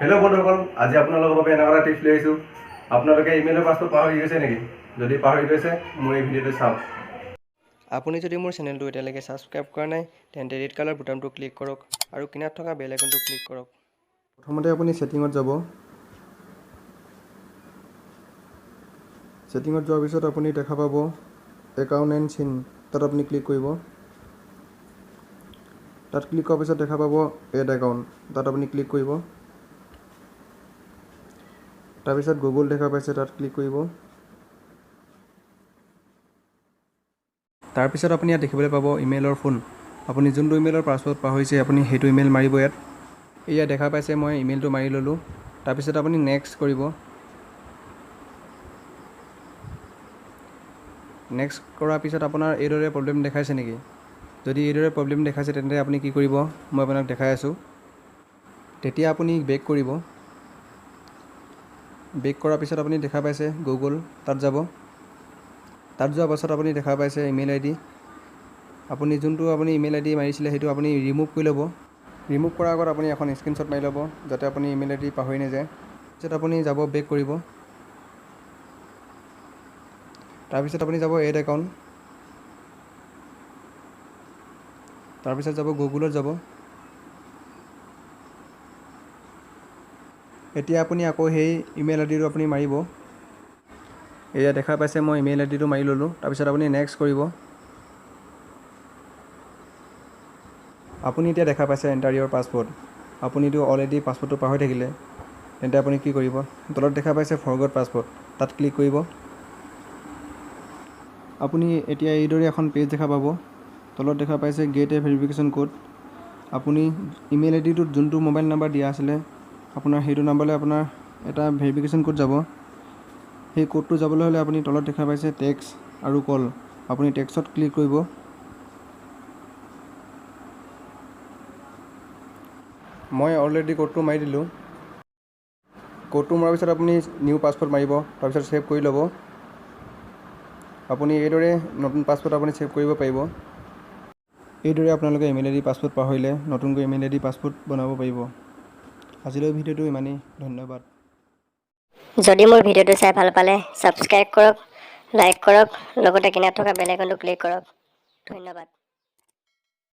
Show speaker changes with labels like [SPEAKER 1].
[SPEAKER 1] Hello' বন্ধুসকল, আজি আপোনালোকৰ বাবে এনেকুৱা এটা টিপছ লৈ আহিছোঁ। আপোনালোকে ইমেইলৰ পাছৱৰ্ড পাহৰি গৈছে নেকি? যদি পাহৰি গৈছে, মোৰ এই ভিডিঅ'টো চাওক।
[SPEAKER 2] আপুনি যদি মোৰ চেনেলটো এতিয়ালৈকে ছাবস্ক্ৰাইব কৰা নাই, তেন্তে ৰেড কালাৰ বুটামটো ক্লিক কৰক আৰু কিনাৰত থকা বেল আইকনটো ক্লিক কৰক।
[SPEAKER 3] প্ৰথমতে আপুনি ছেটিঙত যাব। ছেটিঙত যোৱাৰ পিছত আপুনি দেখা পাব একাউণ্ট এণ্ড চিন, তাত আপুনি ক্লিক কৰিব। তাত ক্লিক কৰাৰ পিছত দেখা পাব এড একাউণ্ট, তাত আপুনি ক্লিক কৰিব। তাৰপিছত গুগল দেখা পাইছে, তাত ক্লিক কৰিব। তাৰপিছত আপুনি ইয়াত দেখিবলৈ পাব ইমেইলৰ ফোন। আপুনি যোনটো ইমেইলৰ পাছৱৰ্ড পাহৰিছে আপুনি সেইটো ইমেইল মাৰিব ইয়াত। এয়া দেখা পাইছে মই ইমেইলটো মাৰি ল'লোঁ। তাৰপিছত আপুনি নেক্সট কৰিব। নেক্সট কৰাৰ পিছত আপোনাৰ এইদৰে প্ৰব্লেম দেখাইছে নেকি? যদি এইদৰে প্ৰব্লেম দেখাইছে তেন্তে আপুনি কি কৰিব মই আপোনাক দেখাই আছোঁ। তেতিয়া আপুনি বেক কৰিব। বেক কৰাৰ পিছত আপুনি দেখা পাইছে গুগল, তাত যাব। তাত যোৱাৰ পাছত আপুনি দেখা পাইছে ইমেইল আই ডি। আপুনি যোনটো ইমেইল আই ডি মাৰিছিলে সেইটো আপুনি ৰিমুভ কৰি ল'ব। ৰিমুভ কৰাৰ আগত আপুনি এখন স্ক্ৰীনশ্বট মাৰি ল'ব, যাতে আপুনি ইমেইল আই ডি পাহৰি নাযায়। তাৰপিছত আপুনি যাব বেক কৰিব। তাৰপিছত আপুনি যাব এড একাউণ্ট। তাৰপিছত যাব গুগলত যাব। এতিয়া আপুনি আকৌ সেই ইমেইল আই ডিটো আপুনি মাৰিব। এয়া দেখা পাইছে মই ইমেইল আই ডিটো মাৰি ল'লোঁ। তাৰপিছত আপুনি নেক্সট কৰিব। আপুনি এতিয়া দেখা পাইছে এণ্টাৰ ইয়ৰ পাছৱৰ্ড। আপুনিতো অলৰেডি পাছৱৰ্ডটো পাহৰি থাকিলে, তেন্তে আপুনি কি কৰিব? তলত দেখা পাইছে ফৰগট পাছৱৰ্ড, তাত ক্লিক কৰিব। আপুনি এতিয়া এইদৰে এখন পেজ দেখা পাব। তলত দেখা পাইছে গেট এ ভেৰিফিকেশ্যন কোড। আপুনি ইমেইল আই ডিটোত যোনটো মোবাইল নাম্বাৰ দিয়া আছিলে আপোনাৰ সেইটো নাম্বাৰলৈ আপোনাৰ এটা ভেৰিফিকেশ্যন কোড যাব। সেই কোডটো যাবলৈ হ'লে আপুনি তলত দেখা পাইছে টেক্সট আৰু কল। আপুনি টেক্সটত ক্লিক কৰিব। মই অলৰেডি কোডটো মাৰি দিলোঁ। কোডটো মৰাৰ পিছত আপুনি নিউ পাছৱৰ্ড মাৰিব, তাৰপিছত ছেভ কৰি ল'ব। আপুনি এইদৰে নতুন পাছৱৰ্ড আপুনি ছেভ কৰিব পাৰিব। এইদৰে আপোনালোকে ইমেইল আই ডি পাছৱৰ্ড পাহৰিলে নতুনকৈ ইমেইল আই ডি পাছৱৰ্ড বনাব পাৰিব। আজিলৈ ভিডিঅ'টো ইমানেই। ধন্যবাদ।
[SPEAKER 4] যদি মোৰ ভিডিঅ'টো চাই ভাল পালে ছাবস্ক্ৰাইব কৰক, লাইক কৰক, লগতে কিনাৰত থকা বেল আইকনটো ক্লিক কৰক। ধন্যবাদ।